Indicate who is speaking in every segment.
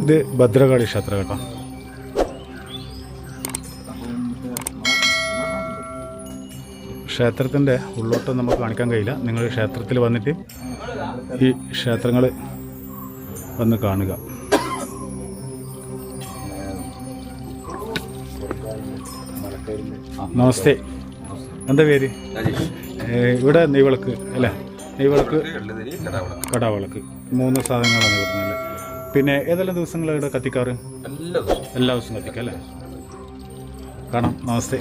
Speaker 1: ഇത് ഭദ്രകാളി ക്ഷേത്രം കേട്ടോ. ക്ഷേത്രത്തിൻ്റെ ഉള്ളോട്ട് നമുക്ക് കാണിക്കാൻ കഴിയില്ല. നിങ്ങൾ ക്ഷേത്രത്തിൽ വന്നിട്ട് ഈ ക്ഷേത്രങ്ങൾ വന്ന് കാണുക. നമസ്തേ, എന്താ പേര്? ഇവിടെ നെയ്വിളക്ക് അല്ലേ? നെയ്വിളക്ക്, കടാവിളക്ക്, 3 സാധനങ്ങളാണ് വരുന്നത്. പിന്നെ ഏതെല്ലാം ദിവസങ്ങൾ ഇവിടെ കത്തിക്കാറ്? എല്ലാ ദിവസവും കത്തിക്കാം അല്ലേ? കാണാം. നമസ്തേ.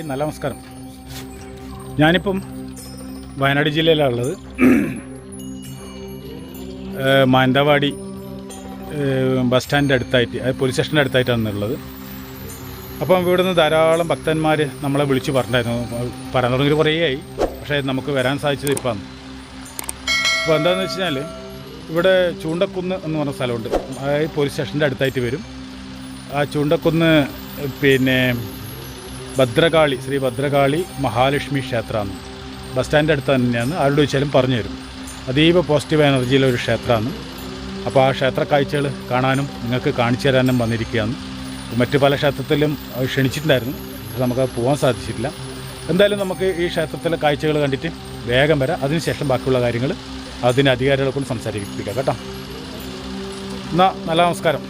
Speaker 1: നല്ല നമസ്കാരം. ഞാനിപ്പം വയനാട് ജില്ലയിലാണ് ഉള്ളത്. മാനന്തവാടി ബസ് സ്റ്റാൻഡിൻ്റെ അടുത്തായിട്ട്, അത് പോലീസ് സ്റ്റേഷൻ്റെ അടുത്തായിട്ടാണ് ഉള്ളത്. അപ്പം ഇവിടുന്ന് ധാരാളം ഭക്തന്മാർ നമ്മളെ വിളിച്ച് പറഞ്ഞിട്ടുണ്ടായിരുന്നു. പറയാൻ തുടങ്ങിയിട്ട് കുറേ ആയി, പക്ഷേ നമുക്ക് വരാൻ സാധിച്ചത് ഇപ്പം. അപ്പോൾ എന്താണെന്ന് വെച്ച് കഴിഞ്ഞാൽ ഇവിടെ ചൂണ്ടക്കുന്ന് എന്ന് പറഞ്ഞ സ്ഥലമുണ്ട്. അതായത് പോലീസ് സ്റ്റേഷൻ്റെ അടുത്തായിട്ട് വരും. ആ ചൂണ്ടക്കുന്ന് പിന്നെ ഭദ്രകാളി, ശ്രീ ഭദ്രകാളി മഹാലക്ഷ്മി ക്ഷേത്രമാണ്. ബസ് സ്റ്റാൻഡിൻ്റെ അടുത്ത് തന്നെയാണ്. ആരോട് ചോദിച്ചാലും പറഞ്ഞു തരും. അതീവ പോസിറ്റീവ് എനർജിയിലൊരു ക്ഷേത്രമാണ്. അപ്പോൾ ആ ക്ഷേത്ര കാഴ്ചകൾ കാണാനും നിങ്ങൾക്ക് കാണിച്ചു തരാനും വന്നിരിക്കുകയാണ്. മറ്റ് പല ക്ഷേത്രത്തിലും ക്ഷണിച്ചിട്ടുണ്ടായിരുന്നു, പക്ഷെ നമുക്ക് പോകാൻ സാധിച്ചിട്ടില്ല. എന്തായാലും നമുക്ക് ഈ ക്ഷേത്രത്തിലെ കാഴ്ചകൾ കണ്ടിട്ട് വേഗം വരാം. അതിനുശേഷം ബാക്കിയുള്ള കാര്യങ്ങൾ അതിൻ്റെ അധികാരികളെ കൊണ്ട് സംസാരിപ്പിക്കാം കേട്ടോ. എന്നാൽ നല്ല നമസ്കാരം.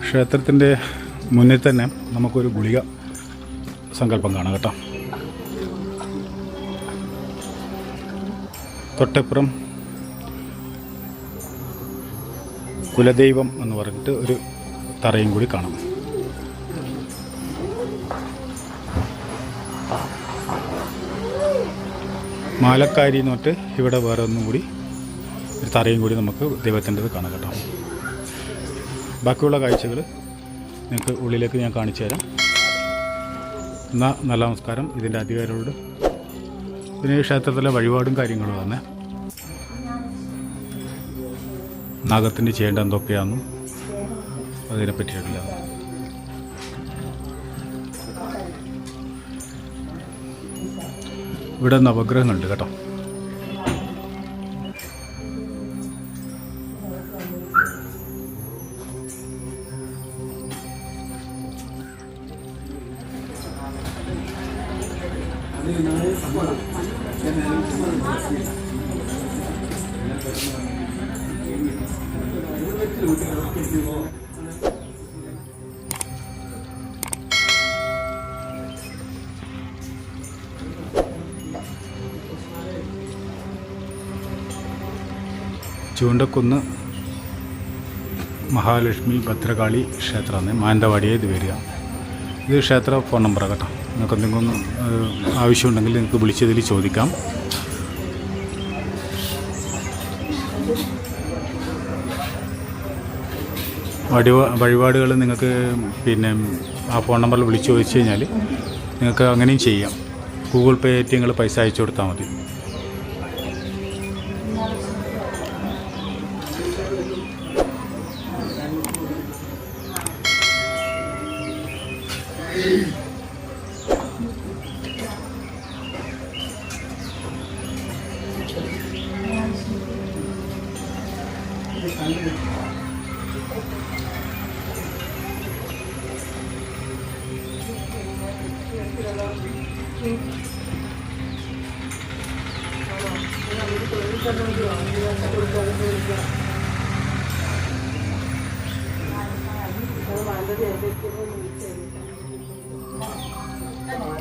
Speaker 1: ക്ഷേത്രത്തിൻ്റെ മുന്നിൽ തന്നെ നമുക്കൊരു ഗുളിക സങ്കല്പം കാണാം കേട്ടോ. തൊട്ടപ്പുറം കുലദൈവം എന്ന് പറഞ്ഞിട്ട് ഒരു തറയും കൂടി കാണാം. മാലക്കാരി എന്ന് പറഞ്ഞിട്ട് ഇവിടെ വേറെ ഒന്നും കൂടി ഒരു തറയും കൂടി നമുക്ക് ദൈവത്തിൻ്റെത് കാണാം കേട്ടോ. ബാക്കിയുള്ള കാഴ്ചകൾ നിങ്ങൾക്ക് ഉള്ളിലേക്ക് ഞാൻ കാണിച്ചു തരാം. എന്നാൽ നല്ല നമസ്കാരം. ഇതിൻ്റെ അധികാരികളോട് പിന്നെ ഈ ക്ഷേത്രത്തിലെ വഴിപാടും കാര്യങ്ങളും തന്നെ നാഗത്തിന് ചെയ്യേണ്ട എന്തൊക്കെയാണെന്നും അതിനെ പറ്റിയിട്ടില്ല. ഇവിടെ നവഗ്രഹങ്ങളുണ്ട് കേട്ടോ. ചൂണ്ടക്കുന്ന് മഹാലക്ഷ്മി ഭദ്രകാളി ക്ഷേത്രമാണ്. മാനന്തവാടിയെ ഇത് വരിക. ഇത് ക്ഷേത്ര ഫോൺ നമ്പറാണ് കേട്ടോ. നിങ്ങൾക്ക് എന്തെങ്കിലും ആവശ്യമുണ്ടെങ്കിൽ നിങ്ങൾക്ക് വിളിച്ചതിൽ ചോദിക്കാം. വഴിപാടുകൾ നിങ്ങൾക്ക് പിന്നെ ആ ഫോൺ നമ്പറിൽ വിളിച്ച് ചോദിച്ചു കഴിഞ്ഞാൽ നിങ്ങൾക്ക് അങ്ങനെയും ചെയ്യാം. ഗൂഗിൾ പേ ആയിട്ട് നിങ്ങൾ പൈസ അയച്ചു കൊടുത്താൽ മതി.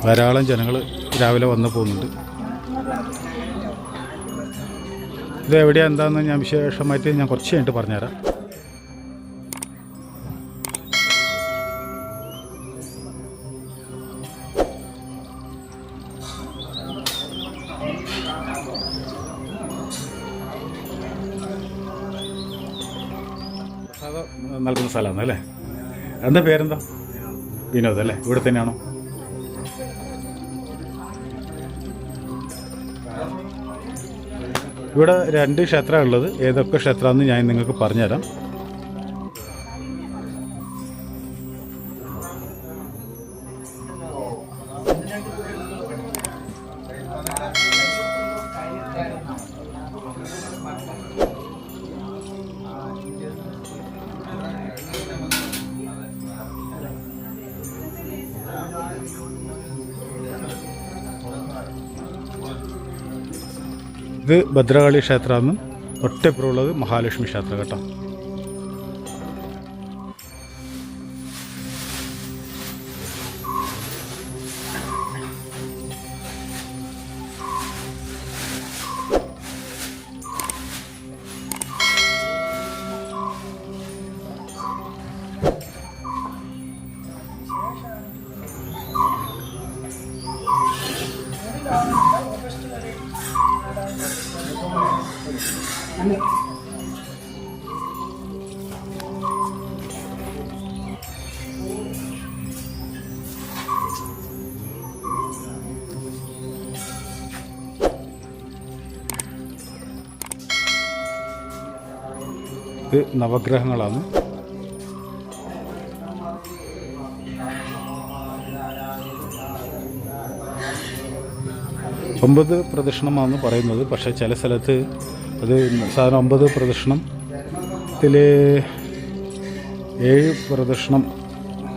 Speaker 1: ധാരാളം ജനങ്ങൾ രാവിലെ വന്നു പോകുന്നുണ്ട്. ഇത് എവിടെയാണ് എന്താണെന്ന് ഞാൻ വിശേഷമായിട്ട് ഞാൻ കുറച്ച് കഴിഞ്ഞിട്ട് പറഞ്ഞുതരാം. പ്രസാദം നൽകുന്ന സ്ഥലമാണ് അല്ലേ? എന്താ പേരെന്താ? വിനോദ് അല്ലേ? ഇവിടെ തന്നെയാണോ? ഇവിടെ 2 ക്ഷേത്രമാണ് ഉള്ളത്. ഏതൊക്കെ ക്ഷേത്രമാണെന്ന് ഞാൻ നിങ്ങൾക്ക് പറഞ്ഞുതരാം. ഇത് ഭദ്രകാളി ക്ഷേത്രമാണ്. തൊട്ടപ്പുറമുള്ളത് മഹാലക്ഷ്മി ക്ഷേത്രം കേട്ടോ. ഇത് നവഗ്രഹങ്ങളാണ്. ഒമ്പത് പ്രദക്ഷിണമാണ് പറയുന്നത്. പക്ഷേ ചില സ്ഥലത്ത് അത് സാധാരണ 9 പ്രദക്ഷിണത്തിൽ 7 പ്രദക്ഷിണം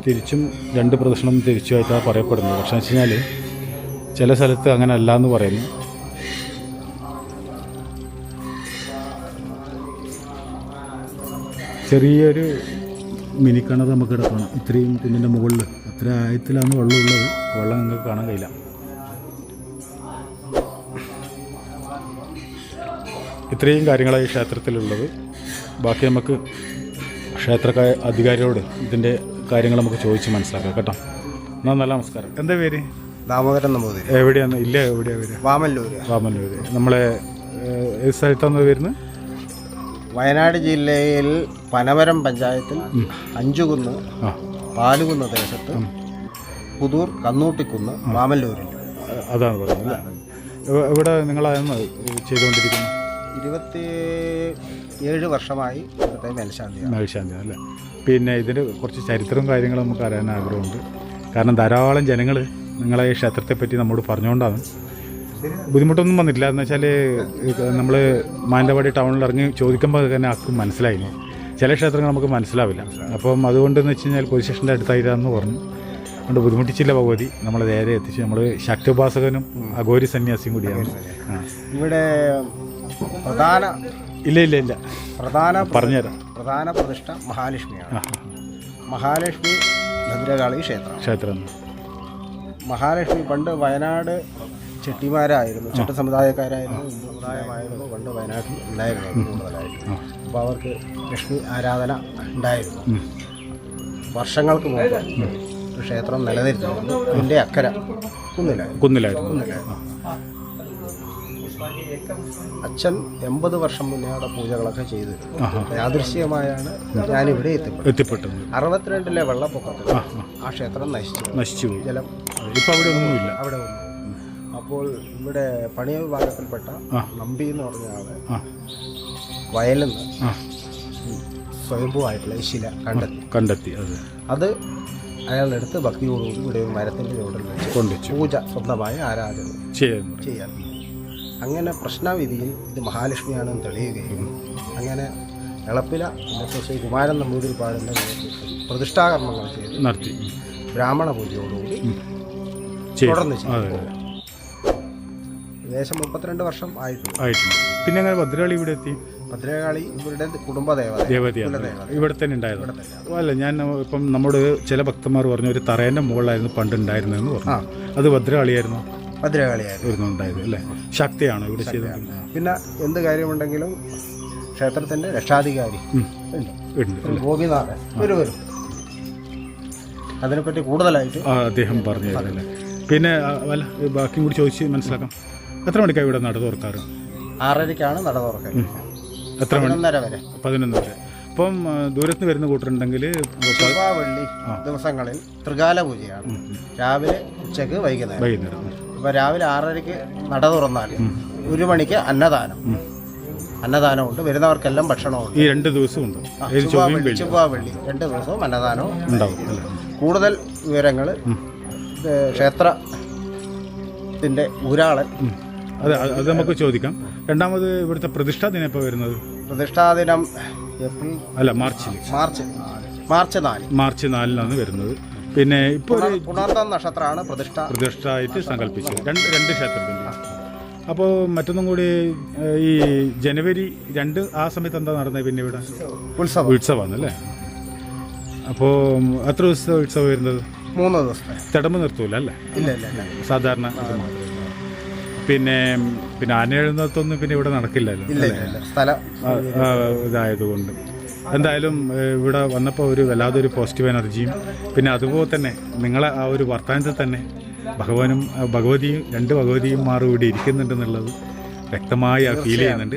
Speaker 1: തിരിച്ചും 2 പ്രദക്ഷിണം തിരിച്ചുമായിട്ടാണ് പറയപ്പെടുന്നത്. പക്ഷേ വെച്ച് കഴിഞ്ഞാൽ ചില സ്ഥലത്ത് അങ്ങനെ അല്ല എന്ന് പറയുന്നു. ചെറിയൊരു മിനിക്കിണർ നമുക്ക് കിടക്കണം. ഇത്രയും കുന്നിൻ്റെ മുകളിൽ അത്ര ആയത്തിലാണ് വെള്ളമുള്ളത്. വെള്ളം നിങ്ങൾക്ക് കാണാൻ കഴിയില്ല. ഇത്രയും കാര്യങ്ങളായി ക്ഷേത്രത്തിലുള്ളത്. ബാക്കി നമുക്ക് ക്ഷേത്ര അധികാരിയോട് ഇതിൻ്റെ കാര്യങ്ങൾ നമുക്ക് ചോദിച്ച് മനസ്സിലാക്കാം കേട്ടോ. എന്നാൽ നല്ല നമസ്കാരം. എന്താ പേര്?
Speaker 2: ദാമോദരൻ നമ്പൂതിരി.
Speaker 1: എവിടെയാണ്? ഇല്ല, എവിടെയാണ് പേര്? വാമല്ലൂർ. നമ്മളെ ഏത് സ്ഥലത്താണ് വരുന്നത്?
Speaker 2: വയനാട് ജില്ലയിൽ പനമരം പഞ്ചായത്തിൽ അഞ്ചുകുന്ന് പാലുകുന്ന് ദേശത്ത് പുതൂർ കന്നൂട്ടിക്കുന്ന് വാമല്ലൂരിൽ.
Speaker 1: അതാണ് പറയുന്നത്. ഇവിടെ നിങ്ങളാണ് ചെയ്തുകൊണ്ടിരിക്കുന്നത്?
Speaker 2: 27 വർഷമായി ഇവിടുത്തെ മേൽശാന്തി
Speaker 1: അല്ലേ? പിന്നെ ഇതിന് കുറച്ച് ചരിത്രവും കാര്യങ്ങളും നമുക്ക് അറിയാൻ ആഗ്രഹമുണ്ട്. കാരണം ധാരാളം ജനങ്ങൾ നിങ്ങളെ ഈ ക്ഷേത്രത്തെപ്പറ്റി നമ്മോട് പറഞ്ഞുകൊണ്ടാണ്. ബുദ്ധിമുട്ടൊന്നും വന്നിട്ടില്ല. എന്ന് വെച്ചാൽ നമ്മൾ മാനന്തവാടി ടൗണിൽ ഇറങ്ങി ചോദിക്കുമ്പോൾ തന്നെ ആർക്കും മനസ്സിലായിരുന്നു. ചില ക്ഷേത്രങ്ങൾ നമുക്ക് മനസ്സിലാവില്ല. അപ്പം അതുകൊണ്ടെന്ന് വെച്ച് കഴിഞ്ഞാൽ പോലീസ് സ്റ്റേഷൻ്റെ അടുത്തായിട്ടാണെന്ന് പറഞ്ഞു. അതുകൊണ്ട് ബുദ്ധിമുട്ടിച്ചില്ല ഭഗവതി. നമ്മളെ നേരെ എത്തിച്ച്. നമ്മൾ ശക്തിഉപാസകനും അഘോരി സന്യാസിയും കൂടിയാണ്.
Speaker 2: ഇവിടെ പ്രധാന
Speaker 1: പറഞ്ഞുതരാം.
Speaker 2: പ്രധാന പ്രതിഷ്ഠ മഹാലക്ഷ്മിയാണ്. മഹാലക്ഷ്മി ഭദ്രകാളി ക്ഷേത്രം.
Speaker 1: ക്ഷേത്രം
Speaker 2: മഹാലക്ഷ്മി പണ്ട് വയനാട് ചെട്ടിമാരായിരുന്നു, ചെട്ടി സമുദായക്കാരായിരുന്നു, സമുദായമായിരുന്നു പണ്ട് വയനാട്ടിൽ ഉണ്ടായിരുന്നു കൂടുതലായിട്ട്. അപ്പോൾ അവർക്ക് ലക്ഷ്മി ആരാധന ഉണ്ടായിരുന്നു. വർഷങ്ങൾക്ക് മുമ്പ് ഒരു ക്ഷേത്രം നിലനിർത്തുന്നു. അതിൻ്റെ അക്കര കുന്നിലായിരുന്നു. അച്ഛൻ 80 വർഷം മുന്നേ അവിടെ പൂജകളൊക്കെ ചെയ്തു. യാദൃശ്യമായാണ് ഞാനിവിടെ എത്തിപ്പെട്ടത്. 62-ലെ വെള്ളപ്പൊക്കത്തിൽ ആ ക്ഷേത്രം നശിച്ചു. ജലം
Speaker 1: ഇപ്പം അവിടെ ഒന്നുമില്ല.
Speaker 2: അവിടെ ഒന്നും. അപ്പോൾ ഇവിടെ പണിയ വിഭാഗത്തിൽപ്പെട്ട നമ്പി എന്ന് പറഞ്ഞ ആള് വയലിൽ നിന്ന് സ്വയംഭൂവായിട്ടുള്ള ഈ ശില കണ്ടെത്തി. അത് അയാളെടുത്ത് ഭക്തിയോടുകൂടി ഇവിടെ ഒരു മരത്തിൻ്റെ ചുവട്ടിൽ വെച്ച് പൂജ സ്വന്തമായി ആരാധന ചെയ്യാൻ. അങ്ങനെ പ്രശ്നവിധിയിൽ ഇത് മഹാലക്ഷ്മിയാണെന്ന് തെളിയുകയും അങ്ങനെ എളപ്പില ശ്രീ കുമാരൻ നമ്പൂതിരിപ്പാടിൻ്റെ പ്രതിഷ്ഠാകർമ്മങ്ങൾ ചെയ്ത്
Speaker 1: നടത്തി
Speaker 2: ബ്രാഹ്മണ പൂജയോടുകൂടി തുടർന്ന് ചെയ്തു. ഏകദേശം 32 വർഷം ആയിട്ടുണ്ട്.
Speaker 1: പിന്നെ അങ്ങനെ ഭദ്രകാളി ഇവിടെ എത്തി.
Speaker 2: ഭദ്രകാളി ഇവരുടെ കുടുംബദേവതയാണ്.
Speaker 1: ഇവിടെ തന്നെ ഉണ്ടായിരുന്നു. അല്ല, ഞാൻ ഇപ്പം നമ്മുടെ ചില ഭക്തന്മാർ പറഞ്ഞു ഒരു തറേൻ്റെ മുകളിലായിരുന്നു പണ്ടുണ്ടായിരുന്നതെന്ന് പറഞ്ഞു. അത് ഭദ്രകാളിയായിരുന്നു. ഉണ്ടായത് അല്ലേ? ശക്തിയാണോ ഇവിടെ ചെയ്തത്?
Speaker 2: പിന്നെ എന്ത് കാര്യമുണ്ടെങ്കിലും ക്ഷേത്രത്തിന്റെ രക്ഷാധികാരി ഗോപിനാഥൻ വരും. അതിനെപ്പറ്റി കൂടുതലായിട്ട്
Speaker 1: അദ്ദേഹം പറഞ്ഞു തരുന്നില്ല. പിന്നെ അല്ല, ബാക്കിയും കൂടി ചോദിച്ച് മനസ്സിലാക്കാം. എത്ര മണിക്കാണ് ഇവിടെ നട തുറക്കാറ്?
Speaker 2: 6:30-ക്കാണ് നട തുറക്കാറ്.
Speaker 1: എത്ര മണി?
Speaker 2: 11:30 വരെ.
Speaker 1: 11 വരെ. അപ്പം ദൂരത്ത് വരുന്ന കൂട്ടരുണ്ടെങ്കിൽ
Speaker 2: വെള്ളി ദിവസങ്ങളിൽ ത്രികാല പൂജയാണ്. രാവിലെ, ഉച്ചക്ക്, വൈകുന്നേരം. ഇപ്പോൾ രാവിലെ 6:30-ക്ക് നട തുറന്നാൽ 1 മണിക്ക് അന്നദാനമുണ്ട്. വരുന്നവർക്കെല്ലാം ഭക്ഷണമുണ്ട്.
Speaker 1: ഈ 2 ദിവസവും ഉണ്ട്.
Speaker 2: ചൊവ്വ വെള്ളി 2 ദിവസവും അന്നദാനവും ഉണ്ടാവും. കൂടുതൽ വിവരങ്ങൾ ക്ഷേത്രത്തിൻ്റെ ഊരാളൻ
Speaker 1: അത് നമുക്ക് ചോദിക്കാം. രണ്ടാമത് ഇവിടുത്തെ പ്രതിഷ്ഠാ ദിനം എപ്പോൾ വരുന്നത്?
Speaker 2: പ്രതിഷ്ഠാ ദിനം മാർച്ച്
Speaker 1: 4-ാണ് വരുന്നത്. പിന്നെ ഇപ്പോൾ
Speaker 2: പുണർന്നം നക്ഷത്രമാണ്
Speaker 1: പ്രതിഷ്ഠയായിട്ട് സങ്കല്പിച്ചത് രണ്ട് ക്ഷേത്രത്തിൻ്റെ. അപ്പോൾ മറ്റൊന്നും കൂടി ഈ ജനുവരി 2 ആ സമയത്ത് എന്താ നടന്നത്? പിന്നെ ഇവിടെ ഉത്സവമാണ് അല്ലേ? അപ്പോൾ എത്ര ദിവസത്തെ ഉത്സവം വരുന്നത്?
Speaker 2: 3 ദിവസത്തെ.
Speaker 1: തിടമ്പ് നിർത്തൂല അല്ലേ?
Speaker 2: ഇല്ല.
Speaker 1: സാധാരണ പിന്നെ ആന എഴുന്നത്തൊന്നും പിന്നെ ഇവിടെ നടക്കില്ലല്ലോ ഇതായതുകൊണ്ട്. എന്തായാലും ഇവിടെ വന്നപ്പോൾ ഒരു വല്ലാതൊരു പോസിറ്റീവ് എനർജിയും പിന്നെ അതുപോലെ തന്നെ നിങ്ങളെ ആ ഒരു വർത്തമാനത്തിൽ തന്നെ ഭഗവാനും ഭഗവതിയും 2 ഭഗവതിയും ഇവിടെ ഇരിക്കുന്നുണ്ടെന്നുള്ളത് വ്യക്തമായി ഫീൽ ചെയ്യുന്നുണ്ട്.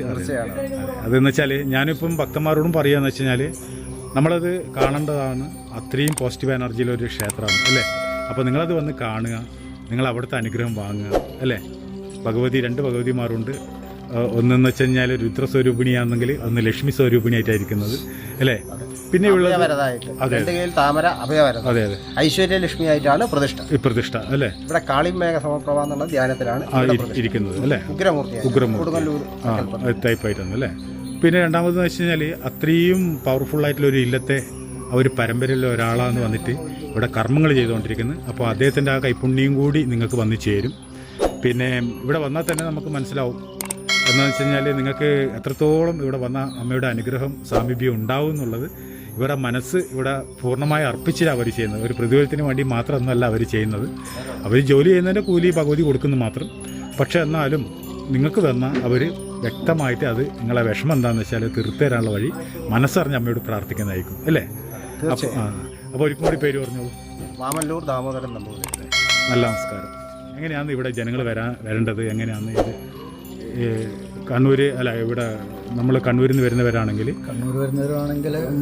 Speaker 1: അതെന്ന് വെച്ചാൽ ഞാനിപ്പം ഭക്തന്മാരോടും പറയുകയെന്ന് വെച്ച് കഴിഞ്ഞാൽ നമ്മളത് കാണേണ്ടതാണ്. അത്രയും പോസിറ്റീവ് എനർജിയിലൊരു ക്ഷേത്രമാണ് അല്ലേ? അപ്പോൾ നിങ്ങളത് വന്ന് കാണുക, നിങ്ങൾ അവിടുത്തെ അനുഗ്രഹം വാങ്ങുക അല്ലേ? 2 ഭഗവതിമാരുണ്ട്. ഒന്നെന്ന് വെച്ച് കഴിഞ്ഞാൽ രുദ്രസ്വരൂപിണിയാണെങ്കിൽ ഒന്ന് ലക്ഷ്മി സ്വരൂപിണിയായിട്ടായിരിക്കുന്നത് അല്ലേ? പിന്നെ
Speaker 2: താമര അതെ ഐശ്വര്യ ലക്ഷ്മി ആയിട്ടാണ് പ്രതിഷ്ഠ അല്ലേ? ഇവിടെ കാളിമേഘ സമപ്രഭ എന്നുള്ള ധ്യാനത്തിലാണ്
Speaker 1: ഇരിക്കുന്നത് അല്ലേ? ഉഗ്രമൂർത്തി ടൈപ്പായിട്ടാണ് അല്ലേ? പിന്നെ രണ്ടാമതെന്ന് വെച്ച് കഴിഞ്ഞാൽ അത്രയും പവർഫുള്ളായിട്ടുള്ള ഒരു ഇല്ലത്തെ ഒരു പരമ്പരയിലെ ഒരാളാന്ന് വന്നിട്ട് ഇവിടെ കർമ്മങ്ങൾ ചെയ്തുകൊണ്ടിരിക്കുന്നത്. അപ്പോൾ അദ്ദേഹത്തിൻ്റെ ആ കൈപ്പുണ്യം കൂടി നിങ്ങൾക്ക് വന്നു ചേരും. പിന്നെ ഇവിടെ വന്നാൽ തന്നെ നമുക്ക് മനസ്സിലാവും എന്താണെന്ന് വെച്ച് കഴിഞ്ഞാൽ നിങ്ങൾക്ക് എത്രത്തോളം ഇവിടെ വന്ന അമ്മയുടെ അനുഗ്രഹം സാമീപ്യം ഉണ്ടാവും എന്നുള്ളത്. ഇവരുടെ മനസ്സ് ഇവിടെ പൂർണ്ണമായി അർപ്പിച്ചിട്ട് അവർ ചെയ്യുന്നത്. ഒരു പ്രതിഫലത്തിന് വേണ്ടി മാത്രമൊന്നുമല്ല അവർ ചെയ്യുന്നത്. അവർ ജോലി ചെയ്യുന്നതിൻ്റെ കൂലി ഭഗവതി കൊടുക്കുന്നു മാത്രം. പക്ഷേ എന്നാലും നിങ്ങൾക്ക് തന്ന അവർ വ്യക്തമായിട്ട് അത് നിങ്ങളെ വിഷമം എന്താണെന്ന് വെച്ചാൽ തീർത്തു തരാനുള്ള വഴി മനസ്സറിഞ്ഞ് അമ്മയോട് പ്രാർത്ഥിക്കുന്നതായിരിക്കും അല്ലേ? അപ്പോൾ ഒരിക്കലും കൂടി പേര് പറഞ്ഞോളൂ.
Speaker 2: വാമല്ലൂർ ദാമോദരൻ നമ്പൂതിരി.
Speaker 1: നല്ല നമസ്കാരം. എങ്ങനെയാണ് ഇവിടെ ജനങ്ങൾ വരേണ്ടത്? എങ്ങനെയാണ് ഇത് കണ്ണൂർ അല്ല ഇവിടെ നമ്മൾ കണ്ണൂരിൽ നിന്ന് വരുന്നവരാണെങ്കിൽ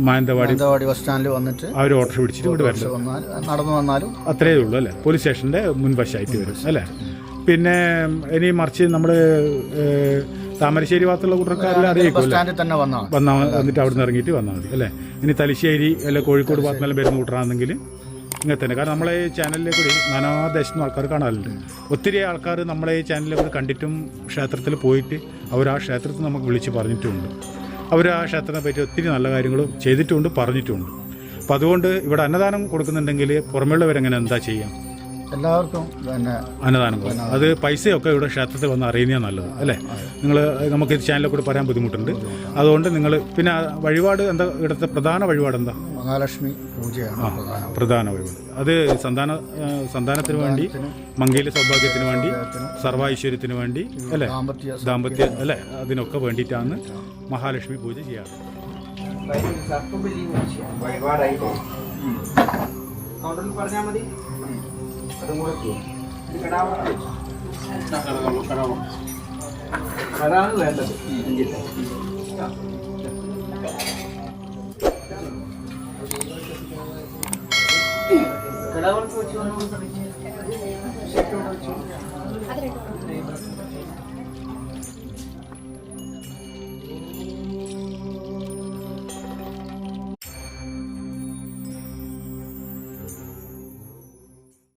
Speaker 1: മാനന്തവാടി
Speaker 3: ബസ് സ്റ്റാൻഡിൽ വന്നിട്ട്
Speaker 1: ആ ഒരു ഓട്ടോ പിടിച്ചിട്ട് ഇവിടെ വരണം.
Speaker 3: നടന്നു വന്നാലും
Speaker 1: അത്രയേ ഉള്ളൂ അല്ലേ? പോലീസ് സ്റ്റേഷൻ്റെ മുൻവശമായിട്ട് വരും അല്ലേ? പിന്നെ ഇനി മറിച്ച് നമ്മൾ താമരശ്ശേരി ഭാഗത്തുള്ള കൂട്ടർക്കാരെല്ലാം അറിയിക്കും വന്നിട്ട് അവിടെ നിന്ന് ഇറങ്ങിയിട്ട് വന്നാൽ മതി അല്ലേ? ഇനി തലശ്ശേരി അല്ല കോഴിക്കോട് ഭാഗത്തുനിന്നെല്ലാം വരുന്ന കൂട്ടറാണെങ്കിൽ ഇങ്ങനെ തന്നെ. കാരണം നമ്മളെ ഈ ചാനലിലെ കൂടി നാനാദേശത്തും ആൾക്കാർ കാണാറുണ്ട്. ഒത്തിരി ആൾക്കാർ നമ്മളെ ഈ ചാനലിലെ കൂടി കണ്ടിട്ടും ക്ഷേത്രത്തിൽ പോയിട്ട് അവർ ആ ക്ഷേത്രത്തിൽ നമുക്ക് വിളിച്ച് പറഞ്ഞിട്ടുമുണ്ട്. അവർ ആ ക്ഷേത്രത്തെ പറ്റി ഒത്തിരി നല്ല കാര്യങ്ങളും ചെയ്തിട്ടുമുണ്ട്, പറഞ്ഞിട്ടുമുണ്ട്. അപ്പോൾ അതുകൊണ്ട് ഇവിടെ അന്നദാനം കൊടുക്കുന്നുണ്ടെങ്കിൽ പുറമേയുള്ളവരെങ്ങനെ എന്താ ചെയ്യാം?
Speaker 3: എല്ലാവർക്കും പിന്നെ
Speaker 1: അന്നദാനം കൊടുക്കും. അത് പൈസയൊക്കെ ഇവിടെ ക്ഷേത്രത്തിൽ വന്ന് അറിയുന്നതാണ് നല്ലത് അല്ലേ? നിങ്ങൾ നമുക്ക് ചാനലിൽ കൂടെ പറയാൻ ബുദ്ധിമുട്ടുണ്ട്. അതുകൊണ്ട് നിങ്ങൾ പിന്നെ വഴിപാട് എന്താ ഇവിടുത്തെ പ്രധാന വഴിപാട് എന്താ?
Speaker 3: മഹാലക്ഷ്മി പൂജയാണ്
Speaker 1: പ്രധാന വഴിപാട്. അത് സന്താനത്തിന് വേണ്ടി, മംഗല്യ സൗഭാഗ്യത്തിന് വേണ്ടി, സർവൈശ്വര്യത്തിന് വേണ്ടി അല്ലേ, ദാമ്പത്യ അല്ലേ, അതിനൊക്കെ വേണ്ടിയിട്ടാണ് മഹാലക്ഷ്മി പൂജ ചെയ്യാറ്.
Speaker 2: പറഞ്ഞാൽ മതി. അതും കൂടെ അതാണ് വേണ്ടത്. കിടാവൾക്ക് വെച്ച്